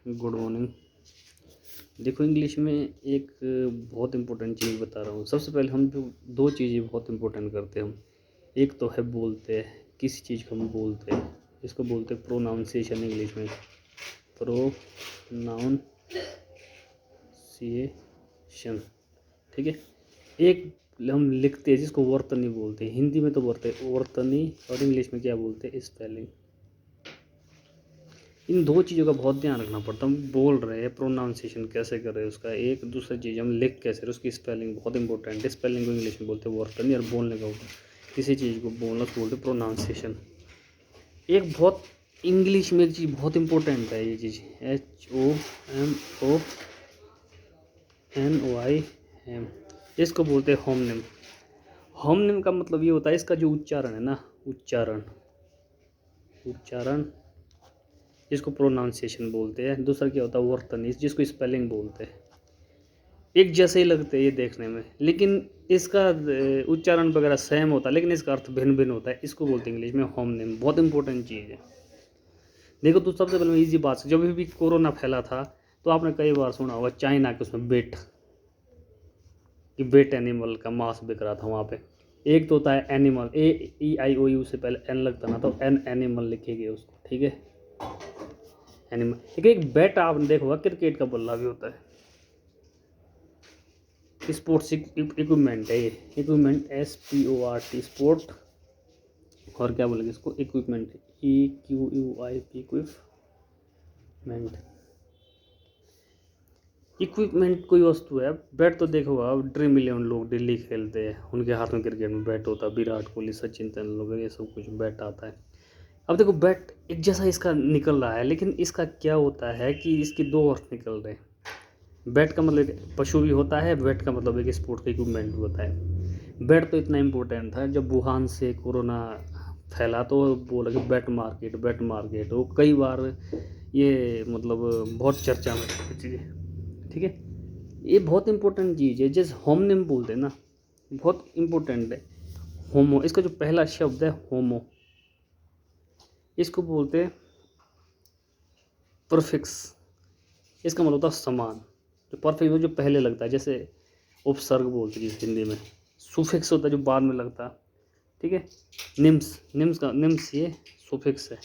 Good morning. देखो English में एक बहुत इम्पोर्टेंट चीज़ बता रहा हूँ। सबसे पहले हम जो दो चीज़ें बहुत इम्पोर्टेंट करते हैं हम, एक तो है बोलते हैं, किसी चीज़ को हम बोलते हैं, इसको बोलते हैं प्रोनाउंसिएशन इंग्लिश में। प्रोनाउंसिएशन, ठीक है। एक हम लिखते हैं जिसको वर्तनी बोलते हैं, हिंदी में तो वर्तनी, और इंग्लिश में क्या बोलते हैं, स्पेलिंग। इन दो चीज़ों का बहुत ध्यान रखना पड़ता है। हम बोल रहे हैं, प्रोनाउंसिएशन कैसे कर रहे हैं उसका, एक दूसरी चीज़ हम लिख कैसे रहे, उसकी स्पेलिंग बहुत इंपॉर्टेंट है। स्पेलिंग को इंग्लिश में बोलते हैं वर्तनी, और बोलने का होता है किसी चीज़ को बोलना उसको बोलते हैं प्रोनाउंसिएशन। एक बहुत इंग्लिश में एक चीज़ बहुत इंपॉर्टेंट है, ये चीज़ HOMONYM, इसको बोलते हैं होमनिम। होमनिम का मतलब ये होता है, इसका जो उच्चारण है ना, उच्चारण जिसको प्रोनाउंसिएशन बोलते हैं। दूसरा क्या होता है, वर्तनी, जिसको स्पेलिंग बोलते हैं। एक जैसे ही लगते हैं ये देखने में, लेकिन इसका उच्चारण वगैरह सेम होता है, लेकिन इसका अर्थ भिन्न भिन्न होता है। इसको बोलते हैं इंग्लिश में होमनिम। बहुत इंपॉर्टेंट चीज़ है। देखो तो सबसे पहले इजी बात से, जब भी कोरोना फैला था तो आपने कई बार सुना होगा चाइना के उसमें बेट एनिमल का मांस बिक रहा था वहाँ पे। एक तो होता है एनिमल, AEIOU से पहले एन लगता ना, तो एनिमल लिखेंगे उसको, ठीक है, एनिमल। एक बैट आपने देखा होगा, क्रिकेट का बल्ला भी होता है। स्पोर्ट्स इक्विपमेंट है ये, इक्विपमेंट SPORT, स्पोर्ट, और क्या बोलेंगे इसको, इक्विपमेंट, EQUIP, इक्विपमेंट कोई वस्तु है। बैट तो देखो आप, ड्रीम 11 लोग दिल्ली खेलते हैं, उनके हाथ में क्रिकेट में बैट होता है। विराट कोहली, सचिन तेंदुलकर, ये सब कुछ बैट आता है। अब देखो बैट एक जैसा इसका निकल रहा है, लेकिन इसका क्या होता है कि इसके दो अर्थ निकल रहे हैं। बैट का मतलब एक पशु भी होता है, बैट का मतलब एक स्पोर्ट का इक्विपमेंट भी होता है। बैट तो इतना इम्पोर्टेंट था, जब वुहान से कोरोना फैला तो बोला कि बैट मार्केट वो कई बार ये मतलब बहुत चर्चा में चीज़ें, ठीक है। ये बहुत इंपॉर्टेंट चीज़ है, जैसे होमनिम बोलते हैं ना, बहुत इंपॉर्टेंट है। होमो, इसका जो पहला शब्द है होमो, इसको बोलते हैं परफिक्स। इसका मतलब होता है समान। जो परफिक्स हो जो पहले लगता है, जैसे उपसर्ग बोलते हैं जिस हिंदी में। सुफिक्स होता है जो बाद में लगता है, ठीक है। निम्स ये सुफिक्स है।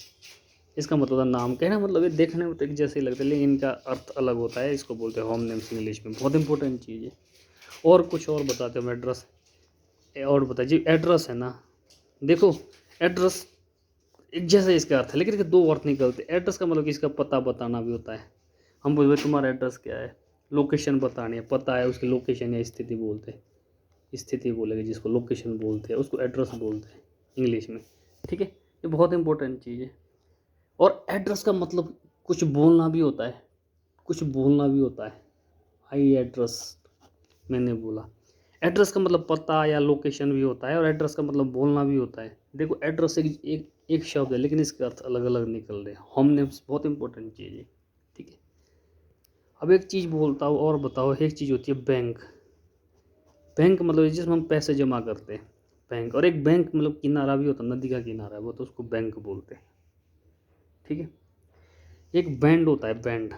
इसका मतलब होता है नाम। कहना मतलब ये देखने में तो एक जैसे ही लगता है, लेकिन इनका अर्थ अलग होता है। इसको बोलते हैं होमनिम्स इंग्लिश में। बहुत इंपॉर्टेंट चीज़ है। और कुछ और बताते हो, एड्रेस और बताइए जी। एड्रेस है ना, देखो एड्रेस एक जैसे इसका अर्थ है, लेकिन इसके दो अर्थ निकलते हैं। एड्रेस का मतलब कि इसका पता बताना भी होता है। हम बोलते तुम्हारा एड्रेस क्या है, लोकेशन बतानी है, पता है उसकी लोकेशन या स्थिति बोलते हैं। स्थिति बोलेंगे जिसको, लोकेशन बोलते हैं उसको एड्रेस बोलते हैं इंग्लिश में, ठीक है। ये बहुत इंपॉर्टेंट चीज़ है। और एड्रेस का मतलब कुछ बोलना भी होता है, आई एड्रेस, मैंने बोला। एड्रेस का मतलब पता या लोकेशन भी होता है, और एड्रेस का मतलब बोलना भी होता है। देखो एड्रेस एक शब्द है, लेकिन इसके अर्थ अलग अलग निकल रहे हैं। होमनिम्स बहुत इंपॉर्टेंट चीज़ है, ठीक है। अब एक चीज़ बोलता हूँ और बताओ, एक चीज़ होती है बैंक। बैंक मतलब जिसमें हम पैसे जमा करते हैं, बैंक। और एक बैंक मतलब किनारा भी होता है, नदी का किनारा है वो, तो उसको बैंक बोलते हैं, ठीक है। एक बैंड होता है, बैंड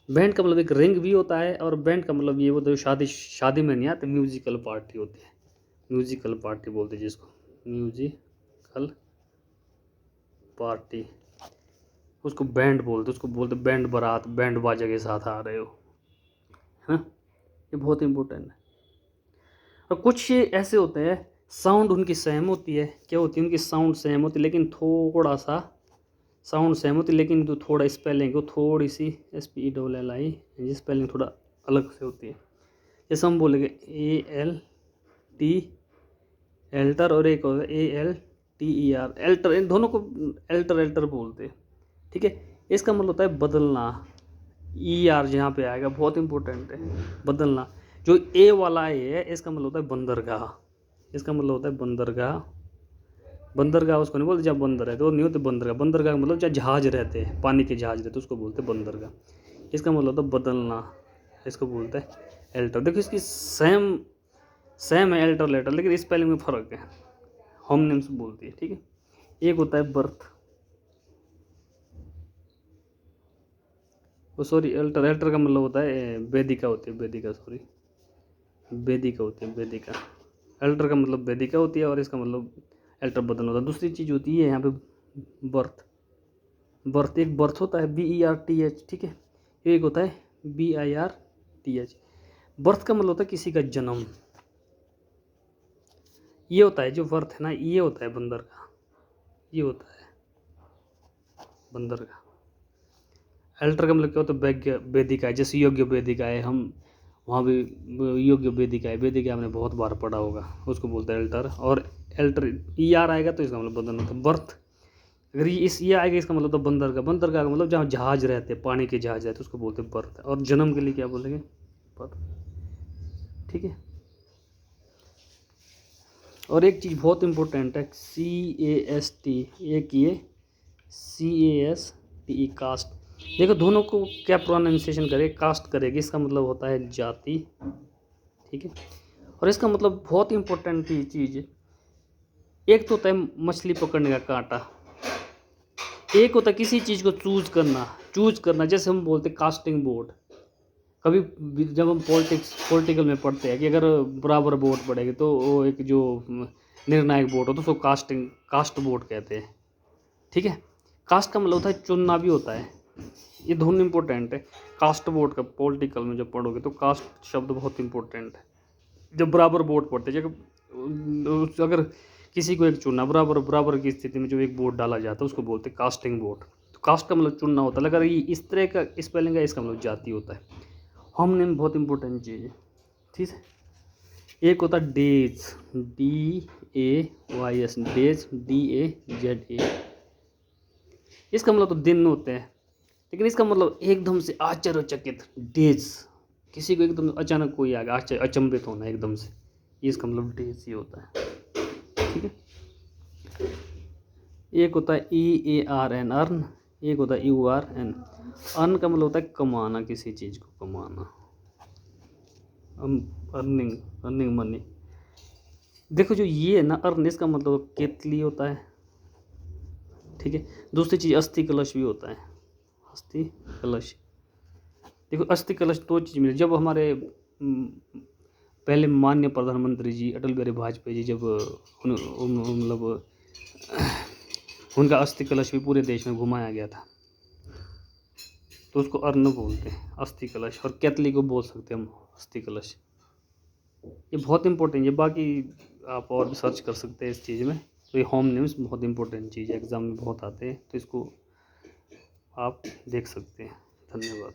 बैंड का मतलब एक रिंग भी होता है, और बैंड का मतलब ये होता है शादी में नहीं आते, म्यूजिकल पार्टी होती है। म्यूजिकल पार्टी बोलते हैं जिसको, म्यूजिकल पार्टी, उसको बैंड बोलते, उसको बोलते बैंड बारात, बैंड बाजा के साथ आ रहे हो, है ना। ये बहुत इंपॉर्टेंट है। और कुछ ऐसे होते हैं साउंड उनकी सेम होती है, क्या होती है उनकी साउंड सेम होती है, लेकिन थोड़ा सा साउंड सेम होती है, लेकिन जो थोड़ा स्पेलिंग को थोड़ी सी SPELLI स्पेलिंग थोड़ा अलग से होती है। जैसे हम बोलेंगे ALT एल्टर, और एक होगा ALTER एल्टर, इन दोनों को एल्टर बोलते हैं, ठीक है। इसका मतलब होता है बदलना। ER जहाँ पे आएगा बहुत इंपॉर्टेंट है, बदलना। जो A वाला है इसका मतलब होता है बंदरगाह। इसका मतलब होता है बंदरगाह उसको नहीं बोलते जहाँ बंदर है, तो नहीं होते बंदरगाह। बंदरगाह मतलब जहाँ जहाज रहते हैं, पानी के जहाज रहते हैं, उसको बोलते हैं बंदरगाह। इसका मतलब होता है बदलना, इसको बोलते हैं एल्टर। देखो इसकी सेम है एल्टर लेटर, लेकिन स्पेलिंग में फ़र्क है। होमनिम्स बोलती है, ठीक है। एक होता है बर्थ, वो सॉरी अल्टर, अल्टर का मतलब होता है वेदिका होती है, वेदिका सॉरी वेदिका होती है, वेदिका। अल्टर का मतलब वेदिका होती है और इसका मतलब अल्टर बदल होता है। दूसरी चीज़ होती है यहाँ पे बर्थ। बर्थ एक बर्थ होता है BERTH, ठीक है, एक होता है BIRTH। बर्थ का मतलब होता है किसी का जन्म। ये होता है जो बर्थ है ना, ये होता है बंदर का, ये होता है बंदर का। अल्टर का मतलब क्या होता है वैज्ञ वेदिका है, जैसे योग्य वेदिका है, हम वहाँ भी योग्य वेदिका है, वेदिका हमने बहुत बार पढ़ा होगा, उसको बोलते हैं अल्टर। और अल्टर ER आएगा तो इसका मतलब बंदर होता है। बर्थ अगर ये आएगा इसका मतलब तो बंदर का, बंदर का मतलब जहाँ जहाज रहते हैं, पानी के जहाज रहते हैं, उसको बोलते हैं बर्थ। और जन्म के लिए क्या बोलेंगे, बर्थ, ठीक है। और एक चीज़ बहुत इंपॉर्टेंट है, CAST, एक ये CASTE, कास्ट। देखो दोनों को क्या प्रोनाउंसिएशन करे, कास्ट करेगी, इसका मतलब होता है जाति, ठीक है। और इसका मतलब बहुत इंपॉर्टेंट चीज़ है, एक तो होता है मछली पकड़ने का कांटा, एक होता है किसी चीज़ को चूज करना, जैसे हम बोलते हैं कास्टिंग बोर्ड। कभी जब हम पॉलिटिकल में पढ़ते हैं कि अगर बराबर वोट पड़ेगी तो वो एक जो निर्णायक वोट हो तो उसको कास्ट वोट कहते हैं, ठीक है। कास्ट का मतलब होता है चुनना भी होता है, ये दोनों इंपॉर्टेंट है। कास्ट वोट का पॉलिटिकल में जब पढ़ोगे तो कास्ट शब्द बहुत इंपॉर्टेंट है। जब बराबर वोट पड़ते हैं, जब अगर किसी को एक चुनना, बराबर की स्थिति में जो एक वोट डाला जाता है उसको बोलते हैं कास्टिंग वोट। तो कास्ट का मतलब चुनना होता है। अगर ये इस तरह का स्पेलिंग है, इसका मतलब जाति होता है। होम नेम बहुत इंपॉर्टेंट चीज़ है, ठीक है। एक होता है डेज, DAYS, डेज DAZA। इसका मतलब तो दिन होते हैं, लेकिन इसका मतलब एकदम से आश्चर्यचकित, डेज, किसी को एकदम अचानक कोई आ गया, अचंभित होना एकदम से, ये इसका मतलब डेज ही होता है, ठीक है। एक होता है EARN, अर्न, एक होता है URN। अर्न का मतलब होता है कमाना, किसी चीज़ को कमाना, अर्निंग मनी। देखो जो ये है ना अर्न, इसका मतलब केतली होता है, ठीक है। दूसरी चीज़ अस्थि कलश भी होता है, अस्थि कलश। देखो अस्थि कलश दो चीज़ मिली, जब हमारे पहले माननीय प्रधानमंत्री जी अटल बिहारी वाजपेयी जी जब मतलब उनका अस्थि कलश भी पूरे देश में घुमाया गया था, तो उसको अर्न बोलते हैं, अस्थि कलश। और केतली को बोल सकते हैं हम अस्थि कलश। ये बहुत इंपॉर्टेंट है, बाकी आप और भी सर्च कर सकते हैं इस चीज़ में। तो ये होम नेम्स बहुत इंपॉर्टेंट चीज़ है, एग्ज़ाम में बहुत आते हैं, तो इसको आप देख सकते हैं। धन्यवाद।